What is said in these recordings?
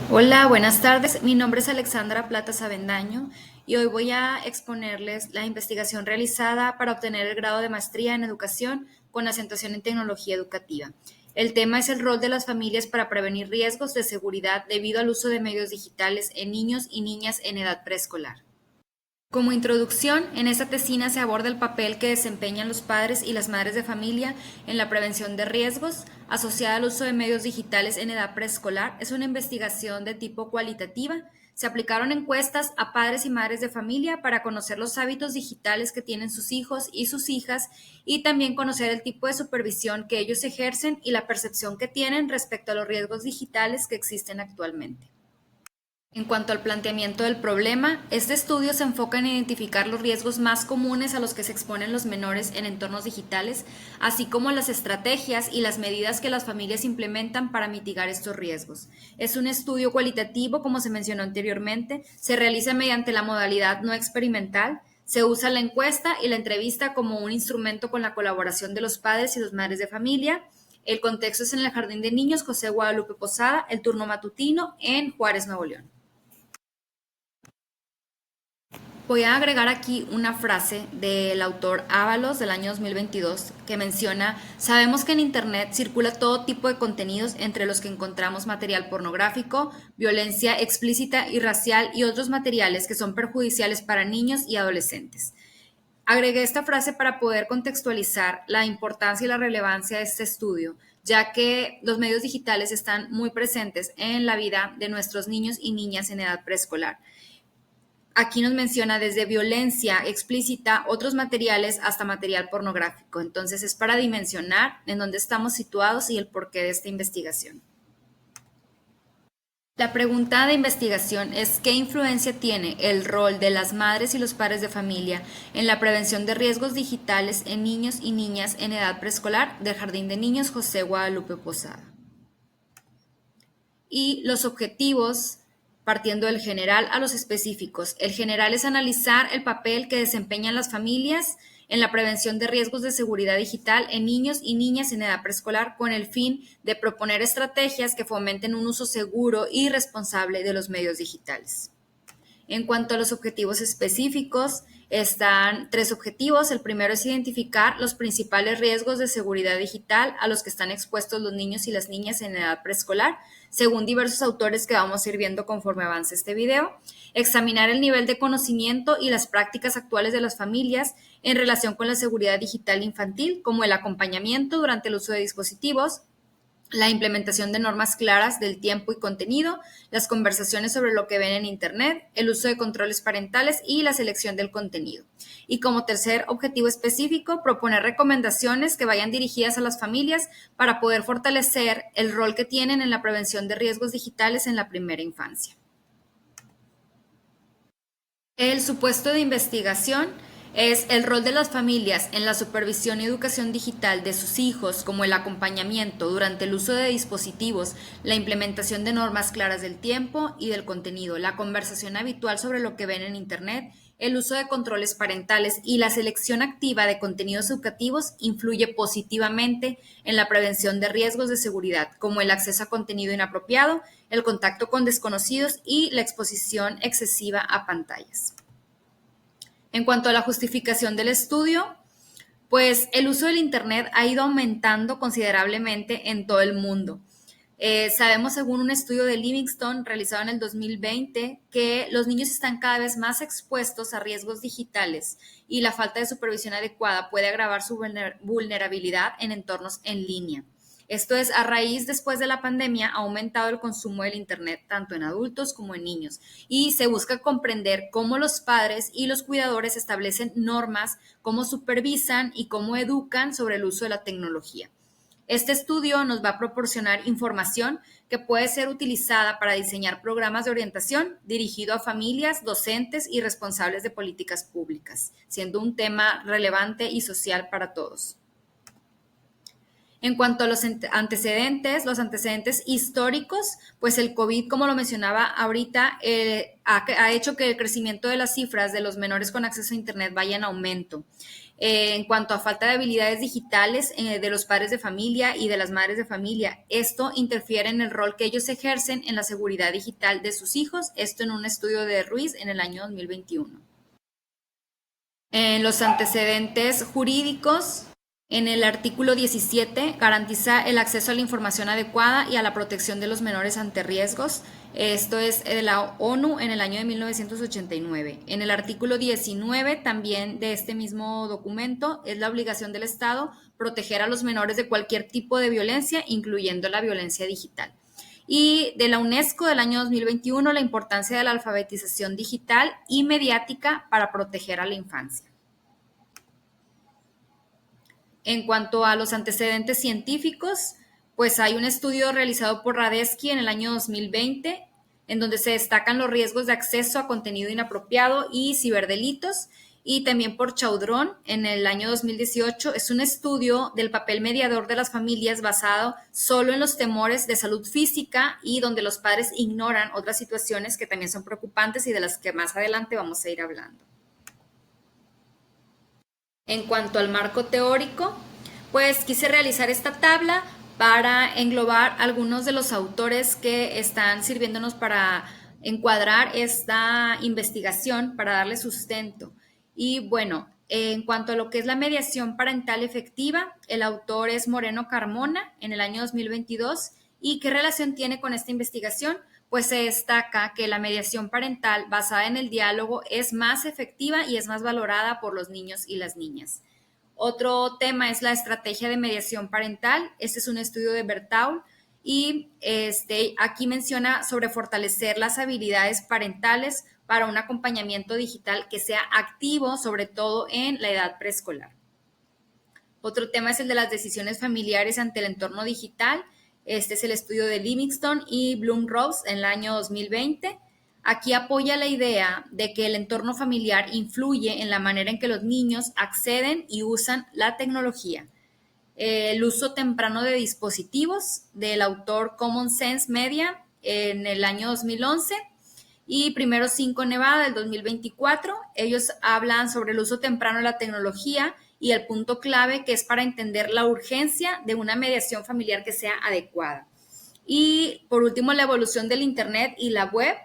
Hola, buenas tardes. Mi nombre es Alexandra Platas Avendaño y hoy voy a exponerles la investigación realizada para obtener el grado de maestría en educación con acentuación en tecnología educativa. El tema es el rol de las familias para prevenir riesgos de seguridad debido al uso de medios digitales en niños y niñas en edad preescolar. Como introducción, en esta tesina se aborda el papel que desempeñan los padres y las madres de familia en la prevención de riesgos asociada al uso de medios digitales en edad preescolar. Es una investigación de tipo cualitativa. Se aplicaron encuestas a padres y madres de familia para conocer los hábitos digitales que tienen sus hijos y sus hijas y también conocer el tipo de supervisión que ellos ejercen y la percepción que tienen respecto a los riesgos digitales que existen actualmente. En cuanto al planteamiento del problema, este estudio se enfoca en identificar los riesgos más comunes a los que se exponen los menores en entornos digitales, así como las estrategias y las medidas que las familias implementan para mitigar estos riesgos. Es un estudio cualitativo, como se mencionó anteriormente, se realiza mediante la modalidad no experimental, se usa la encuesta y la entrevista como un instrumento con la colaboración de los padres y las madres de familia. El contexto es en el Jardín de Niños José Guadalupe Posada, el turno matutino en Juárez, Nuevo León. Voy a agregar aquí una frase del autor Ábalos del año 2022 que menciona: sabemos que en Internet circula todo tipo de contenidos entre los que encontramos material pornográfico, violencia explícita y racial y otros materiales que son perjudiciales para niños y adolescentes. Agregué esta frase para poder contextualizar la importancia y la relevancia de este estudio, ya que los medios digitales están muy presentes en la vida de nuestros niños y niñas en edad preescolar. Aquí nos menciona desde violencia explícita, otros materiales, hasta material pornográfico. Entonces es para dimensionar en dónde estamos situados y el porqué de esta investigación. La pregunta de investigación es: ¿qué influencia tiene el rol de las madres y los padres de familia en la prevención de riesgos digitales en niños y niñas en edad preescolar del Jardín de Niños José Guadalupe Posada? Y los objetivos, partiendo del general a los específicos. El general es analizar el papel que desempeñan las familias en la prevención de riesgos de seguridad digital en niños y niñas en edad preescolar, con el fin de proponer estrategias que fomenten un uso seguro y responsable de los medios digitales. En cuanto a los objetivos específicos, están tres objetivos. El primero es identificar los principales riesgos de seguridad digital a los que están expuestos los niños y las niñas en edad preescolar, según diversos autores que vamos a ir viendo conforme avance este video. Examinar el nivel de conocimiento y las prácticas actuales de las familias en relación con la seguridad digital infantil, como el acompañamiento durante el uso de dispositivos, la implementación de normas claras del tiempo y contenido, las conversaciones sobre lo que ven en Internet, el uso de controles parentales y la selección del contenido. Y como tercer objetivo específico, proponer recomendaciones que vayan dirigidas a las familias para poder fortalecer el rol que tienen en la prevención de riesgos digitales en la primera infancia. El supuesto de investigación es el rol de las familias en la supervisión y educación digital de sus hijos, como el acompañamiento durante el uso de dispositivos, la implementación de normas claras del tiempo y del contenido, la conversación habitual sobre lo que ven en Internet, el uso de controles parentales y la selección activa de contenidos educativos influye positivamente en la prevención de riesgos de seguridad, como el acceso a contenido inapropiado, el contacto con desconocidos y la exposición excesiva a pantallas. En cuanto a la justificación del estudio, pues el uso del Internet ha ido aumentando considerablemente en todo el mundo. Sabemos, según un estudio de Livingston realizado en el 2020, que los niños están cada vez más expuestos a riesgos digitales y la falta de supervisión adecuada puede agravar su vulnerabilidad en entornos en línea. Esto es a raíz, después de la pandemia, ha aumentado el consumo del Internet tanto en adultos como en niños y se busca comprender cómo los padres y los cuidadores establecen normas, cómo supervisan y cómo educan sobre el uso de la tecnología. Este estudio nos va a proporcionar información que puede ser utilizada para diseñar programas de orientación dirigido a familias, docentes y responsables de políticas públicas, siendo un tema relevante y social para todos. En cuanto a los antecedentes históricos, pues el COVID, como lo mencionaba ahorita, ha hecho que el crecimiento de las cifras de los menores con acceso a Internet vaya en aumento. En cuanto a falta de habilidades digitales de los padres de familia y de las madres de familia, esto interfiere en el rol que ellos ejercen en la seguridad digital de sus hijos, esto en un estudio de Ruiz en el año 2021. En los antecedentes jurídicos, en el artículo 17 garantiza el acceso a la información adecuada y a la protección de los menores ante riesgos. Esto es de la ONU en el año de 1989. En el artículo 19 también de este mismo documento es la obligación del Estado proteger a los menores de cualquier tipo de violencia, incluyendo la violencia digital. Y de la UNESCO del año 2021, la importancia de la alfabetización digital y mediática para proteger a la infancia. En cuanto a los antecedentes científicos, pues hay un estudio realizado por Radetzky en el año 2020, en donde se destacan los riesgos de acceso a contenido inapropiado y ciberdelitos, y también por Chaudron en el año 2018. Es un estudio del papel mediador de las familias basado solo en los temores de salud física y donde los padres ignoran otras situaciones que también son preocupantes y de las que más adelante vamos a ir hablando. En cuanto al marco teórico, pues quise realizar esta tabla para englobar algunos de los autores que están sirviéndonos para encuadrar esta investigación, para darle sustento. Y bueno, en cuanto a lo que es la mediación parental efectiva, el autor es Moreno Carmona en el año 2022. ¿Y qué relación tiene con esta investigación? Pues se destaca que la mediación parental basada en el diálogo es más efectiva y es más valorada por los niños y las niñas. Otro tema es la estrategia de mediación parental. Este es un estudio de Bertaul y aquí menciona sobre fortalecer las habilidades parentales para un acompañamiento digital que sea activo, sobre todo en la edad preescolar. Otro tema es el de las decisiones familiares ante el entorno digital. Este es el estudio de Livingston y Bloom-Rose en el año 2020. Aquí apoya la idea de que el entorno familiar influye en la manera en que los niños acceden y usan la tecnología. El uso temprano de dispositivos, del autor Common Sense Media en el año 2011, y Primero 5 Nevada del 2024. Ellos hablan sobre el uso temprano de la tecnología y el punto clave que es para entender la urgencia de una mediación familiar que sea adecuada. Y por último, la evolución del Internet y la web,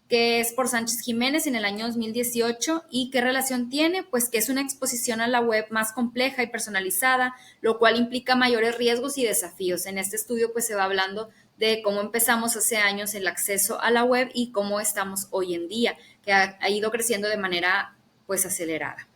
que es por Sánchez Jiménez en el año 2018. ¿Y qué relación tiene? Pues que es una exposición a la web más compleja y personalizada, lo cual implica mayores riesgos y desafíos. En este estudio pues se va hablando de cómo empezamos hace años el acceso a la web y cómo estamos hoy en día, que ha ido creciendo de manera pues acelerada.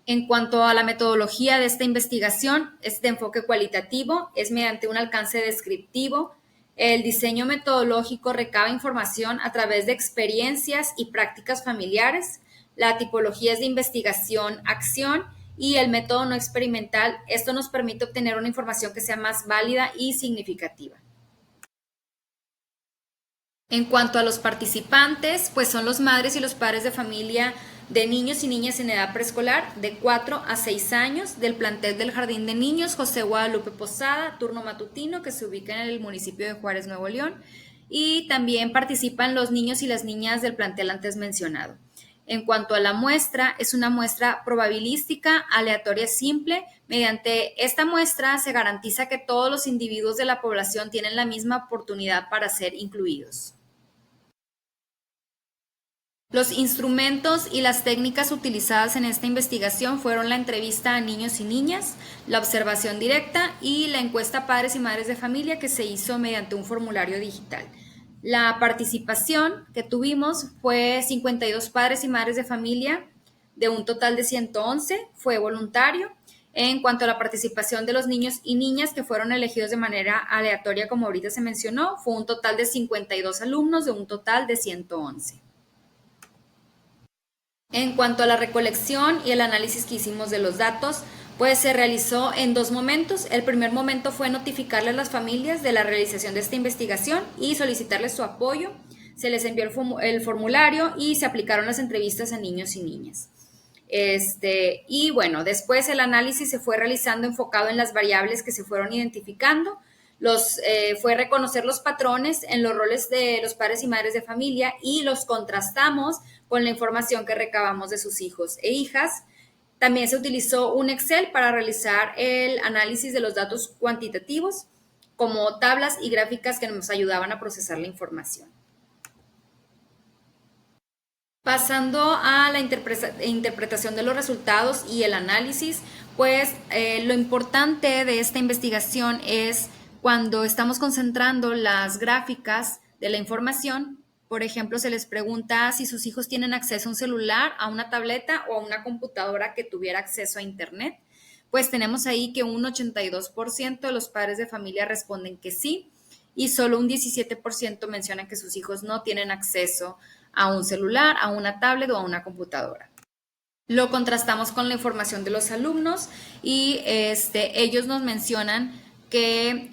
En cuanto a la metodología de esta investigación, este enfoque cualitativo es mediante un alcance descriptivo. El diseño metodológico recaba información a través de experiencias y prácticas familiares. La tipología es de investigación, acción, y el método no experimental. Esto nos permite obtener una información que sea más válida y significativa. En cuanto a los participantes, pues son los madres y los padres de familia de niños y niñas en edad preescolar de 4 a 6 años del plantel del Jardín de Niños José Guadalupe Posada, turno matutino, que se ubica en el municipio de Juárez, Nuevo León, y también participan los niños y las niñas del plantel antes mencionado. En cuanto a la muestra, es una muestra probabilística, aleatoria simple. Mediante esta muestra se garantiza que todos los individuos de la población tienen la misma oportunidad para ser incluidos. Los instrumentos y las técnicas utilizadas en esta investigación fueron la entrevista a niños y niñas, la observación directa y la encuesta a padres y madres de familia que se hizo mediante un formulario digital. La participación que tuvimos fue 52 padres y madres de familia de un total de 111, fue voluntario. En cuanto a la participación de los niños y niñas que fueron elegidos de manera aleatoria, como ahorita se mencionó, fue un total de 52 alumnos de un total de 111. En cuanto a la recolección y el análisis que hicimos de los datos, pues se realizó en 2 momentos. El primer momento fue notificarle a las familias de la realización de esta investigación y solicitarles su apoyo. Se les envió el formulario y se aplicaron las entrevistas a niños y niñas. Y bueno, después el análisis se fue realizando enfocado en las variables que se fueron identificando. Fue reconocer los patrones en los roles de los padres y madres de familia y los contrastamos con la información que recabamos de sus hijos e hijas. También se utilizó un Excel para realizar el análisis de los datos cuantitativos, como tablas y gráficas que nos ayudaban a procesar la información. Pasando a la interpretación de los resultados y el análisis, pues lo importante de esta investigación es cuando estamos concentrando las gráficas de la información. Por ejemplo, se les pregunta si sus hijos tienen acceso a un celular, a una tableta o a una computadora que tuviera acceso a Internet. Pues tenemos ahí que un 82% de los padres de familia responden que sí, y solo un 17% mencionan que sus hijos no tienen acceso a un celular, a una tablet o a una computadora. Lo contrastamos con la información de los alumnos y ellos nos mencionan que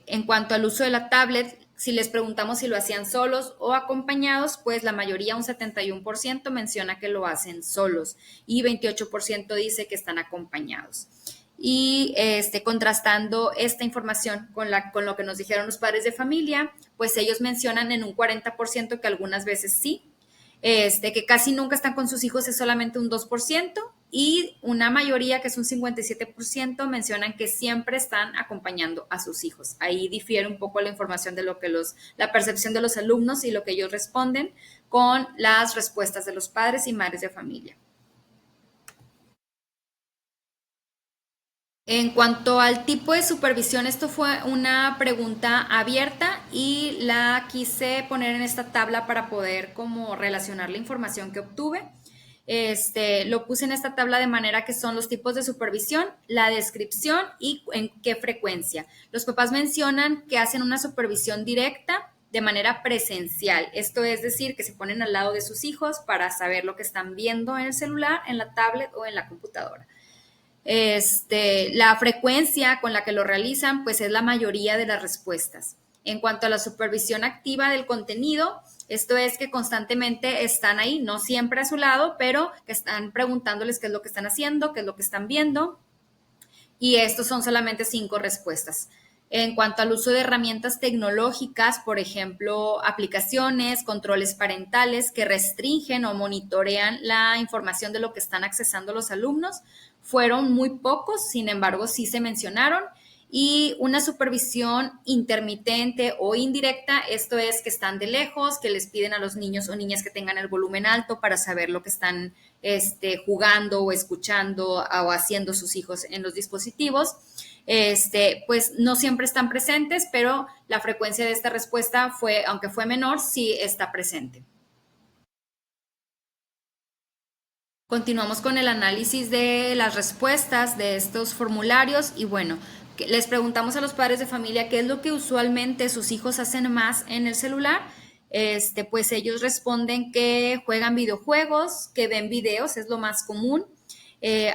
en cuanto al uso de la tablet, si les preguntamos si lo hacían solos o acompañados, pues la mayoría, un 71%, menciona que lo hacen solos y 28% dice que están acompañados. Y contrastando esta información con lo que nos dijeron los padres de familia, pues ellos mencionan en un 40% que algunas veces sí, que casi nunca están con sus hijos es solamente un 2%, y una mayoría, que es un 57%, mencionan que siempre están acompañando a sus hijos. Ahí difiere un poco la información de lo que la percepción de los alumnos y lo que ellos responden con las respuestas de los padres y madres de familia. En cuanto al tipo de supervisión, esto fue una pregunta abierta y la quise poner en esta tabla para poder como relacionar la información que obtuve. Lo puse en esta tabla de manera que son los tipos de supervisión, la descripción y en qué frecuencia. Los papás mencionan que hacen una supervisión directa de manera presencial. Esto es decir, que se ponen al lado de sus hijos para saber lo que están viendo en el celular, en la tablet o en la computadora. La frecuencia con la que lo realizan, pues es la mayoría de las respuestas. En cuanto a la supervisión activa del contenido, esto es que constantemente están ahí, no siempre a su lado, pero que están preguntándoles qué es lo que están haciendo, qué es lo que están viendo, y estos son solamente 5 respuestas. En cuanto al uso de herramientas tecnológicas, por ejemplo, aplicaciones, controles parentales que restringen o monitorean la información de lo que están accesando los alumnos, fueron muy pocos, sin embargo, sí se mencionaron. Y una supervisión intermitente o indirecta, esto es que están de lejos, que les piden a los niños o niñas que tengan el volumen alto para saber lo que están jugando o escuchando o haciendo sus hijos en los dispositivos. Pues no siempre están presentes, pero la frecuencia de esta respuesta aunque fue menor, sí está presente. Continuamos con el análisis de las respuestas de estos formularios y bueno, les preguntamos a los padres de familia qué es lo que usualmente sus hijos hacen más en el celular. Pues ellos responden que juegan videojuegos, que ven videos, es lo más común.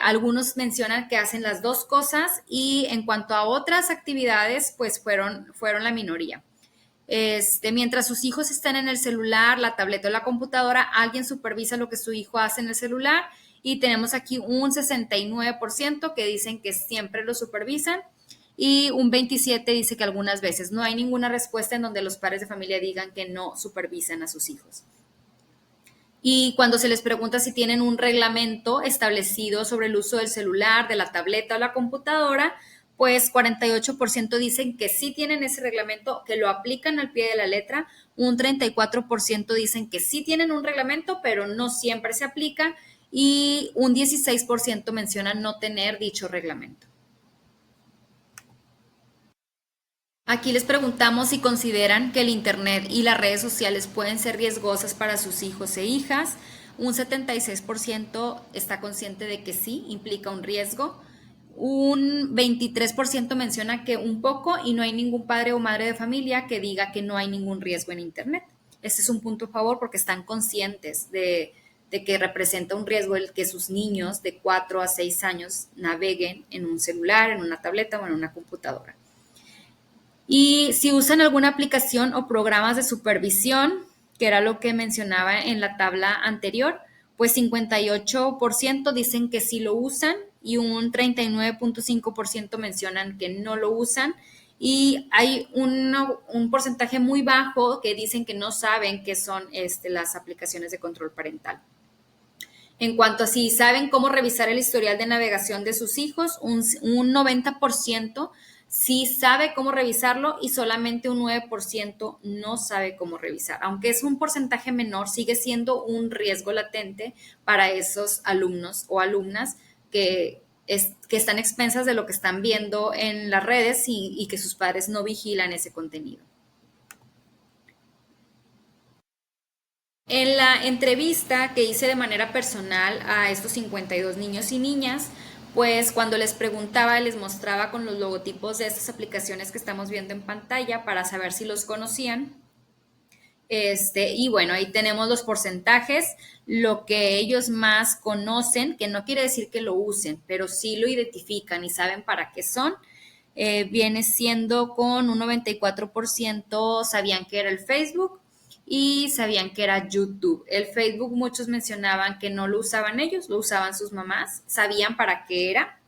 Algunos mencionan que hacen las dos cosas y en cuanto a otras actividades, pues fueron la minoría. Mientras sus hijos están en el celular, la tableta o la computadora, alguien supervisa lo que su hijo hace en el celular y tenemos aquí un 69% que dicen que siempre lo supervisan y un 27% dice que algunas veces. No hay ninguna respuesta en donde los padres de familia digan que no supervisan a sus hijos. Y cuando se les pregunta si tienen un reglamento establecido sobre el uso del celular, de la tableta o la computadora, pues 48% dicen que sí tienen ese reglamento, que lo aplican al pie de la letra. Un 34% dicen que sí tienen un reglamento, pero no siempre se aplica. Y un 16% mencionan no tener dicho reglamento. Aquí les preguntamos si consideran que el Internet y las redes sociales pueden ser riesgosas para sus hijos e hijas. Un 76% está consciente de que sí, implica un riesgo. Un 23% menciona que un poco y no hay ningún padre o madre de familia que diga que no hay ningún riesgo en Internet. Este es un punto a favor porque están conscientes de que representa un riesgo el que sus niños de 4 a 6 años naveguen en un celular, en una tableta o en una computadora. Y si usan alguna aplicación o programas de supervisión, que era lo que mencionaba en la tabla anterior, pues 58% dicen que sí lo usan y un 39.5% mencionan que no lo usan. Y hay un porcentaje muy bajo que dicen que no saben qué son las aplicaciones de control parental. En cuanto a si saben cómo revisar el historial de navegación de sus hijos, un 90% sí sabe cómo revisarlo y solamente un 9% no sabe cómo revisar. Aunque es un porcentaje menor, sigue siendo un riesgo latente para esos alumnos o alumnas que están expensas de lo que están viendo en las redes y que sus padres no vigilan ese contenido. En la entrevista que hice de manera personal a estos 52 niños y niñas, pues cuando les preguntaba, les mostraba con los logotipos de estas aplicaciones que estamos viendo en pantalla para saber si los conocían. Y bueno, ahí tenemos los porcentajes, lo que ellos más conocen, que no quiere decir que lo usen, pero sí lo identifican y saben para qué son. Viene siendo con un 94% sabían que era el Facebook y sabían que era YouTube. El Facebook muchos mencionaban que no lo usaban ellos, lo usaban sus mamás, sabían para qué era.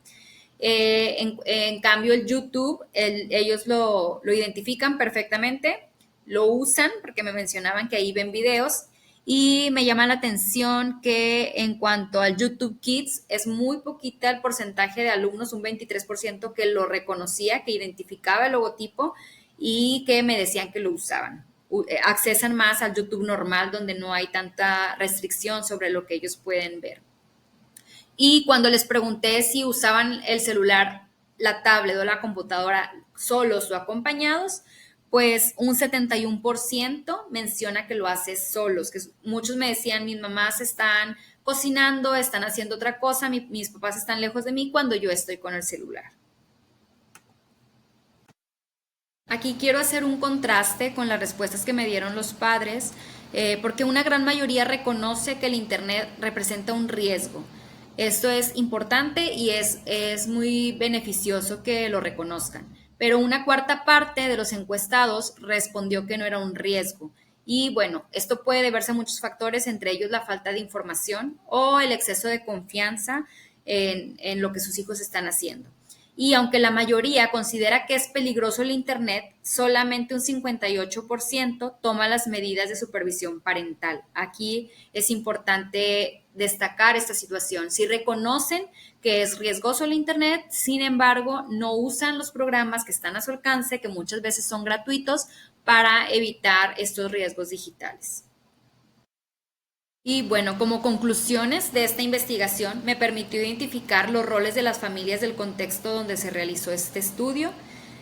En cambio, el YouTube, ellos lo identifican perfectamente, lo usan porque me mencionaban que ahí ven videos y me llama la atención que en cuanto al YouTube Kids es muy poquita el porcentaje de alumnos, un 23% que lo reconocía, que identificaba el logotipo y que me decían que lo usaban. Accesan más al YouTube normal donde no hay tanta restricción sobre lo que ellos pueden ver. Y cuando les pregunté si usaban el celular, la tablet o la computadora solos o acompañados, pues un 71% menciona que lo hace solos, que muchos me decían, mis mamás están cocinando, están haciendo otra cosa, mis papás están lejos de mí cuando yo estoy con el celular. Aquí quiero hacer un contraste con las respuestas que me dieron los padres, porque una gran mayoría reconoce que el Internet representa un riesgo. Esto es importante y es muy beneficioso que lo reconozcan. Pero una cuarta parte de los encuestados respondió que no era un riesgo. Y bueno, esto puede deberse a muchos factores, entre ellos la falta de información o el exceso de confianza en lo que sus hijos están haciendo. Y aunque la mayoría considera que es peligroso el Internet, solamente un 58% toma las medidas de supervisión parental. Aquí es importante destacar esta situación. Si reconocen que es riesgoso el Internet, sin embargo, no usan los programas que están a su alcance, que muchas veces son gratuitos, para evitar estos riesgos digitales. Y bueno, como conclusiones de esta investigación, me permitió identificar los roles de las familias del contexto donde se realizó este estudio,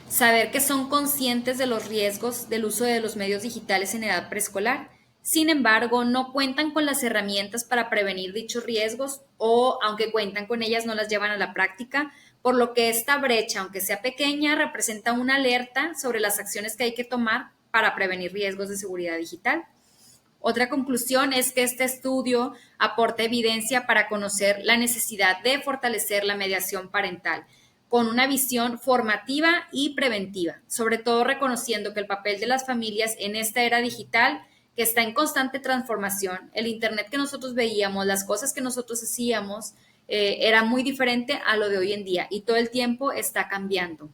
saber que son conscientes de los riesgos del uso de los medios digitales en edad preescolar. Sin embargo, no cuentan con las herramientas para prevenir dichos riesgos o, aunque cuentan con ellas, no las llevan a la práctica, por lo que esta brecha, aunque sea pequeña, representa una alerta sobre las acciones que hay que tomar para prevenir riesgos de seguridad digital. Otra conclusión es que este estudio aporta evidencia para conocer la necesidad de fortalecer la mediación parental con una visión formativa y preventiva, sobre todo reconociendo que el papel de las familias en esta era digital que está en constante transformación, el Internet que nosotros veíamos, las cosas que nosotros hacíamos, era muy diferente a lo de hoy en día y todo el tiempo está cambiando.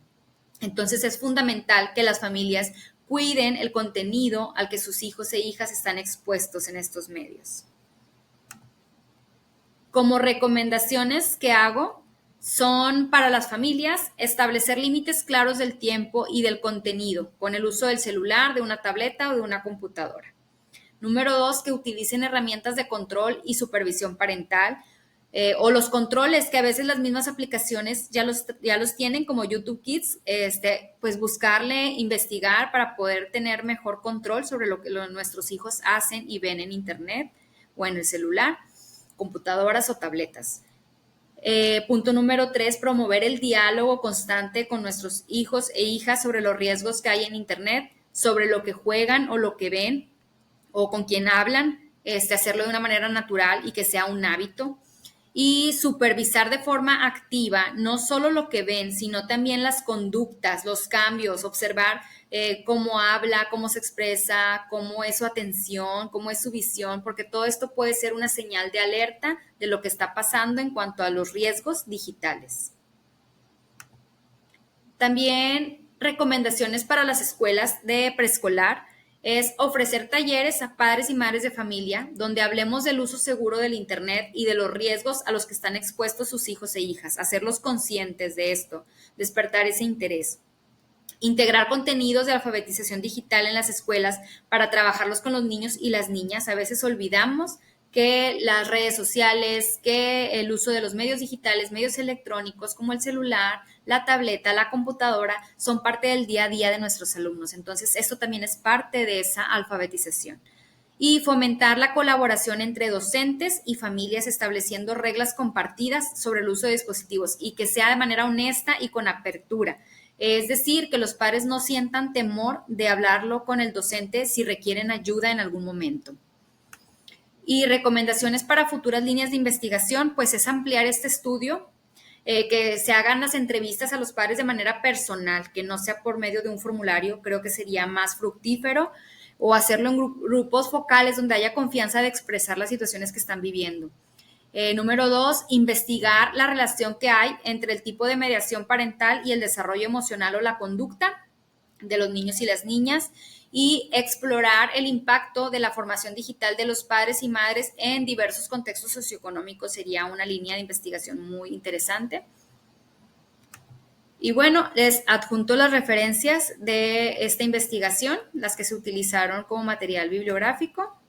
Entonces es fundamental que las familias cuiden el contenido al que sus hijos e hijas están expuestos en estos medios. Como recomendaciones que hago son para las familias establecer límites claros del tiempo y del contenido con el uso del celular, de una tableta o de una computadora. Número 2, que utilicen herramientas de control y supervisión parental o los controles que a veces las mismas aplicaciones ya los tienen como YouTube Kids, pues buscarle, investigar para poder tener mejor control sobre lo que nuestros hijos hacen y ven en Internet o en el celular, computadoras o tabletas. Punto número 3, promover el diálogo constante con nuestros hijos e hijas sobre los riesgos que hay en Internet, sobre lo que juegan o lo que ven o con quién hablan, hacerlo de una manera natural y que sea un hábito. Y supervisar de forma activa no solo lo que ven, sino también las conductas, los cambios, observar cómo habla, cómo se expresa, cómo es su atención, cómo es su visión, porque todo esto puede ser una señal de alerta de lo que está pasando en cuanto a los riesgos digitales. También recomendaciones para las escuelas de preescolar. es ofrecer talleres a padres y madres de familia donde hablemos del uso seguro del Internet y de los riesgos a los que están expuestos sus hijos e hijas, hacerlos conscientes de esto, despertar ese interés. Integrar contenidos de alfabetización digital en las escuelas para trabajarlos con los niños y las niñas. A veces olvidamos que las redes sociales, que el uso de los medios digitales, medios electrónicos como el celular, la tableta, la computadora, son parte del día a día de nuestros alumnos. Entonces, esto también es parte de esa alfabetización. Y fomentar la colaboración entre docentes y familias estableciendo reglas compartidas sobre el uso de dispositivos y que sea de manera honesta y con apertura. Es decir, que los padres no sientan temor de hablarlo con el docente si requieren ayuda en algún momento. Y recomendaciones para futuras líneas de investigación, pues es ampliar este estudio, que se hagan las entrevistas a los padres de manera personal, que no sea por medio de un formulario, creo que sería más fructífero, o hacerlo en grupos focales donde haya confianza de expresar las situaciones que están viviendo. Número 2, investigar la relación que hay entre el tipo de mediación parental y el desarrollo emocional o la conducta de los niños y las niñas, y explorar el impacto de la formación digital de los padres y madres en diversos contextos socioeconómicos sería una línea de investigación muy interesante. Y bueno, les adjunto las referencias de esta investigación, las que se utilizaron como material bibliográfico.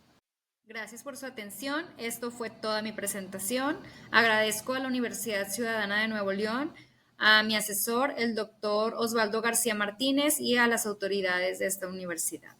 Gracias por su atención. Esto fue toda mi presentación. Agradezco a la Universidad Ciudadana de Nuevo León, a mi asesor, el doctor Osvaldo García Martínez, y a las autoridades de esta universidad.